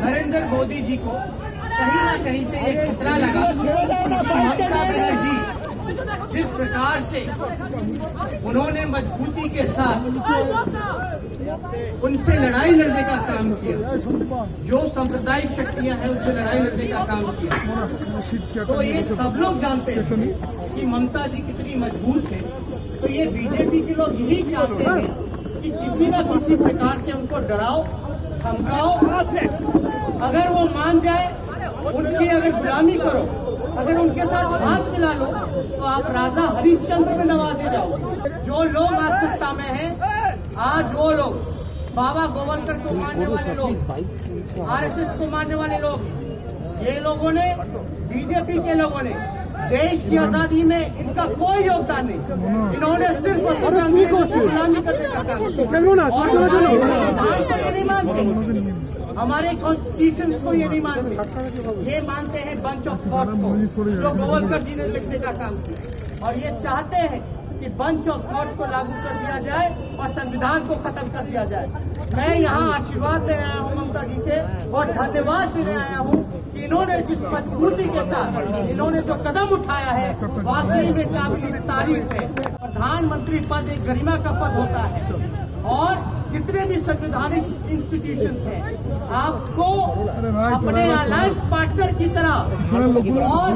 नरेंद्र मोदी जी को कहीं ना कहीं से एक खतरा लगा। ममता बनर्जी जिस प्रकार से उन्होंने मजबूती के साथ उनसे लड़ाई लड़ने का काम किया, जो सांप्रदायिक शक्तियां हैं उनसे लड़ाई लड़ने का काम किया, तो ये सब लोग जानते हैं कि ममता जी कितनी मजबूत है। तो ये बीजेपी के लोग यही चाहते हैं कि किसी न किसी प्रकार से उनको डराओ, धमकाओ, अगर वो मान जाए उनकी अगर गुलामी करो, अगर उनके साथ हाथ मिला लो तो आप राजा हरिश्चंद्र में नवाजे जाओ। जो लोग आज सत्ता में हैं, आज वो लोग बाबा गोवलकर को मानने वाले लोग, आरएसएस को मानने वाले लोग, ये लोगों ने, बीजेपी के लोगों ने देश की आजादी में इनका कोई योगदान नहीं। इन्होंने सिर्फ गुलामी करने का काम किया। हमारे कॉन्स्टिट्यूशन को ये नहीं मानते, ये मानते हैं बंच ऑफ थॉट्स को, जो गोवलकर जी ने लिखने का काम किया, और ये चाहते हैं कि बंच ऑफ थॉट्स को लागू कर दिया जाए और संविधान को खत्म कर दिया जाए। मैं यहाँ आशीर्वाद देने आया हूँ ममता जी से और धन्यवाद देने आया हूँ कि इन्होंने जिस मजबूती के साथ इन्होंने जो कदम उठाया है वाकई में काबिल तारीफ है। प्रधानमंत्री पद एक गरिमा का पद होता है और जितने भी संवैधानिक इंस्टीट्यूशंस हैं आपको अपने अलायंस पार्टनर की तरह, और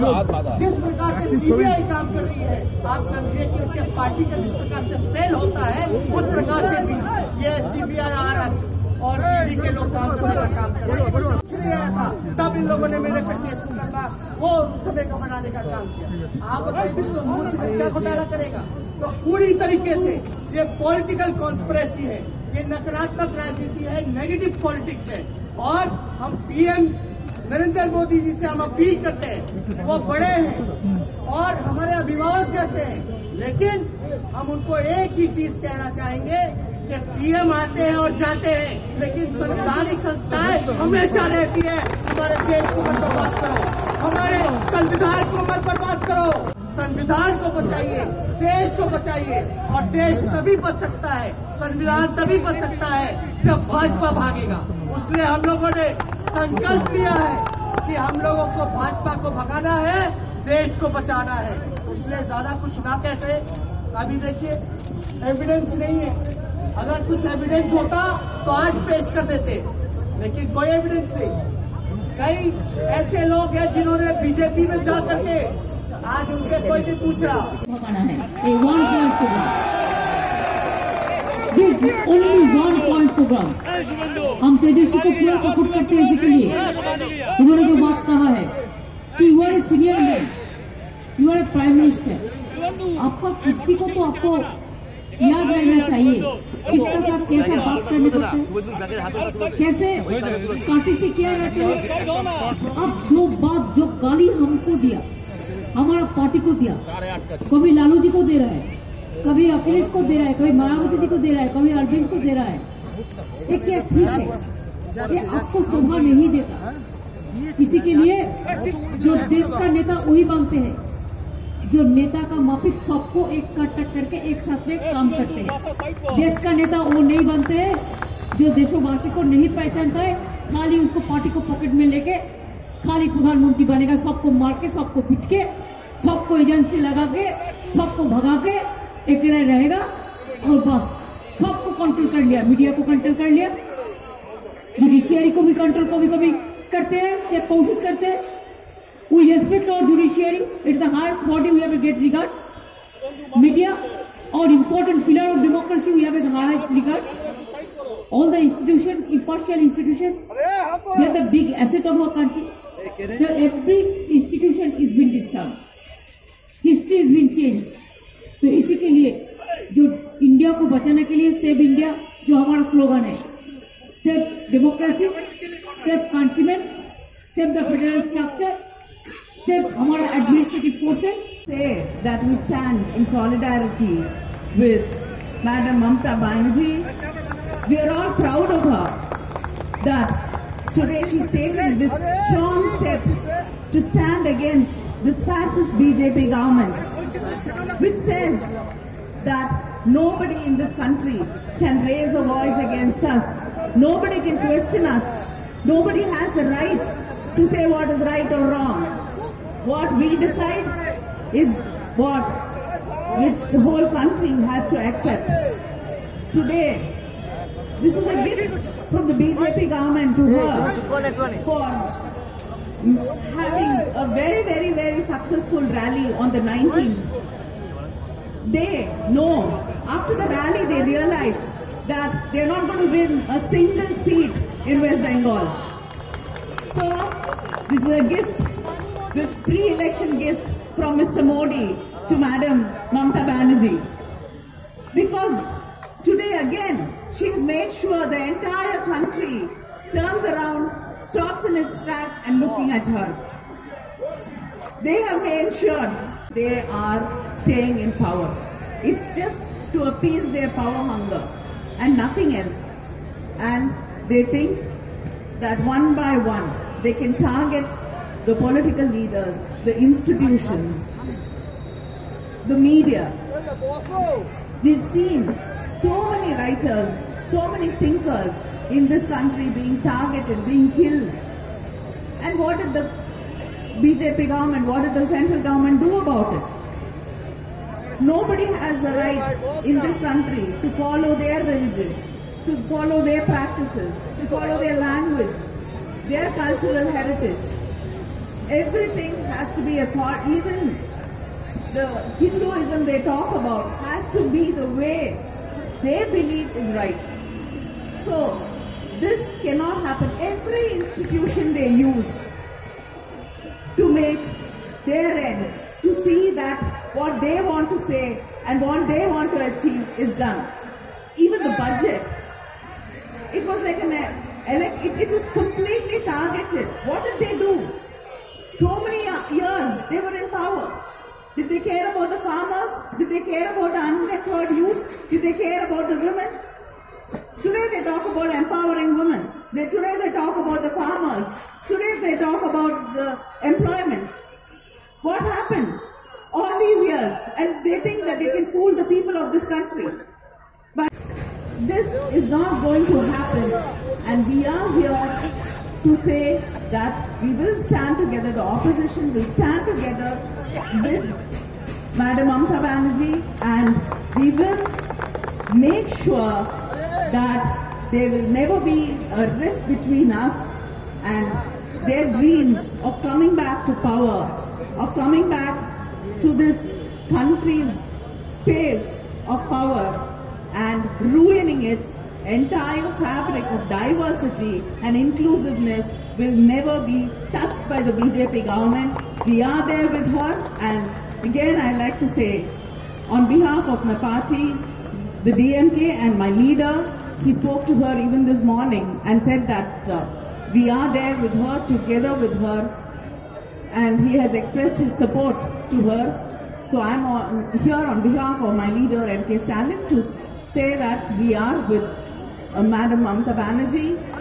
जिस प्रकार से सीबीआई काम कर रही है, आप समझिए कि उनके पार्टी का जिस प्रकार से सेल होता है उस प्रकार से भी ये सीबीआई आरएस और ईडी के लोग काम करने का काम कर रहे हैं। कुछ नहीं आया था तब इन लोगों ने मेरे पे केस करना, वो उस समय का बनाने का काम किया। आप बताइए इसको मूल से क्या घोटाला करेगा? तो पूरी तरीके से ये पॉलिटिकल कॉन्स्पिरेसी है, ये नकारात्मक राजनीति है, नेगेटिव पॉलिटिक्स है। और हम पीएम नरेंद्र मोदी जी से हम अपील करते हैं, वो बड़े हैं और हमारे अभिभावक जैसे हैं, लेकिन हम उनको एक ही चीज कहना चाहेंगे कि पीएम आते हैं और जाते हैं, लेकिन संवैधानिक संस्थाएं हमेशा रहती है। हमारे देश को मत बर्बाद करो, हमारे संविधान को मत बर्बाद करो, संविधान को बचाइए, देश को बचाइए। और देश तभी बच सकता है, संविधान तभी बच सकता है जब भाजपा भागेगा। उसलिए हम लोगों ने संकल्प लिया है कि हम लोगों को भाजपा को भगाना है, देश को बचाना है। इसलिए ज्यादा कुछ ना कहते, अभी देखिए एविडेंस नहीं है, अगर कुछ एविडेंस होता तो आज पेश कर देते, लेकिन कोई एविडेंस नहीं। कई ऐसे लोग हैं जिन्होंने बीजेपी में जा करके आज उनके कोई नहीं पूछ रहा। भगाना है, ओनली 1 पॉइंट प्रोग्राम। हम तेजस्वी को पूरा सपोर्ट करते हैं इसके लिए। उन्होंने जो बात कहा है कि you are a senior man, you are a prime minister, आपका कुर्सी को तो आपको याद रहना चाहिए किसका साथ कैसे बात करने पड़ते हैं, कैसे पार्टी से क्या रहते हैं। अब जो बात, जो गाली हमको दिया, हमारा पार्टी को दिया, कभी लालू जी को दे रहा है, कभी अखिलेश को दे रहा है, कभी मायावती जी को दे रहा है, कभी अरविंद को दे रहा है, ये क्या ठीक है? ये आपको शोभा नहीं देता। किसी के लिए जो देश का नेता वही मांगते हैं, जो नेता का माफिक सबको एक कट करके एक साथ में काम करते हैं। देश का नेता वो नहीं बनते हैं जो देशवासी को नहीं पहचानता है, खाली उसको पार्टी को पॉकेट में लेके खाली प्रधानमंत्री बनेगा, सबको मार के, सबको पीट के, सबको एजेंसी लगा के, सबको भगा के एक रहेगा और बस सबको कंट्रोल कर लिया, मीडिया को कंट्रोल कर लिया, जुडिशियरी को भी कंट्रोल कभी कभी करते हैं, कोशिश करते हैं। We respect our judiciary. It's the highest body we have to get regards. Media, our important pillar of democracy, we have the highest regards. All the institution, impartial institution, they are the big asset of our country. So every institution is been disturbed. History has been changed. तो इसी के लिए जो India को बचाने के लिए save India जो हमारा स्लोगन है, save democracy, save countrymen, save the federal structure, save हमारा administrative forces. Say that we stand in solidarity with Madam Mamta Banerjee. We are all proud of her that today she's taken this strong step to stand against this fascist BJP government, which says that nobody in this country can raise a voice against us. Nobody can question us Nobody has the right to say what is right or wrong. What we decide is which the whole country has to accept. Today, this is a gift from the BJP government to her for having a very, very, very successful rally on the 19th. They know, after the rally they realized that they are not going to win a single seat in West Bengal. So, this is a gift, this pre-election gift from Mr. Modi to Madam Mamta Banerjee. Because today again, she has made sure the entire country turns around, stops in its tracks and looking at her. They have made sure they are staying in power. It's just to appease their power hunger and nothing else. And they think that one by one they can target the political leaders, the institutions, the media. We've seen so many writers, so many thinkers in this country being targeted, being killed. And what did the BJP government, what did the central government do about it? Nobody has the right in this country to follow their religion, to follow their practices, to follow their language, their cultural heritage. Everything has to be a part, even the Hinduism they talk about has to be the way they believe is right. So, this cannot happen. Every institution they use to make their ends, to see that what they want to say and what they want to achieve is done. Even the budget, it was like it was completely targeted. What did they do? So many years they were in power. Did they care about the farmers? Did they care about the unemployed youth? Did they care about the women? Today they talk about empowering women. Today they talk about the farmers. Today they talk about the employment. What happened all these years? And they think that they can fool the people of this country. But this is not going to happen. And we are here to say that we will stand together, the opposition will stand together with Madam Mamta Banerjee, and we will make sure that there will never be a rift between us and their dreams of coming back to power, of coming back to this country's space of power and ruining its entire fabric of diversity and inclusiveness will never be touched by the BJP government. We are there with her, and again I'd like to say, on behalf of my party, the DMK and my leader, he spoke to her even this morning and said that we are there with her, together with her, and he has expressed his support to her. So I'm here on behalf of my leader, M.K. Stalin, to say that we are with Madam Mamta Banerjee,